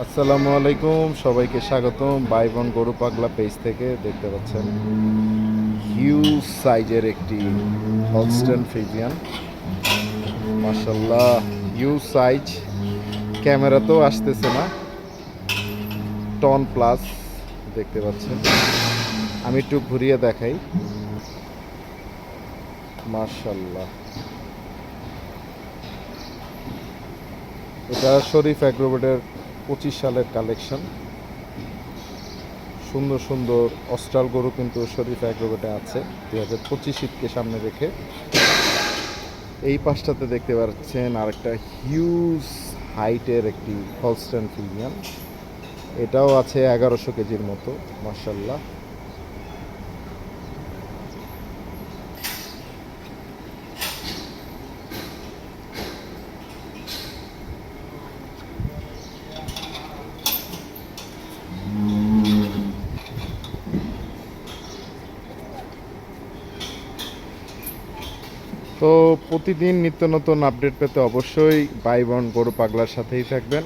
আসসালামু আলাইকুম, সবাইকে স্বাগতম বাই বোন গরু পাগলা পেজ থেকে। দেখতে পাচ্ছেন হিউজ সাইজের একটি হলস্টেন ফ্রিজিয়ান। মাশাল্লাহ, হিউজ সাইজ, ক্যামেরাতেও আসতেছে না, টন প্লাস। দেখতে পাচ্ছেন, আমি একটু ঘুরিয়ে দেখাই। মাশাল্লাহ, এটা শরীফ অ্যাগ্রোভেটের 25 সালের কালেকশন। সুন্দর সুন্দর অস্ট্রাল গরু কিন্তু শরীফ অ্যাগ্রোভেটে আছে 2025 শীতকে সামনে রেখে। এই পাশটাতে দেখতে পাচ্ছেন আরেকটা হিউজ হাইটের একটি হলস্টেন ফ্রিজিয়ান। এটাও আছে 1100 কেজির মতো। মাশাল্লাহ, তো প্রতিদিন নিত্য নতুন আপডেট পেতে অবশ্যই বাই বোন গরু পাগলার সাথেই থাকবেন।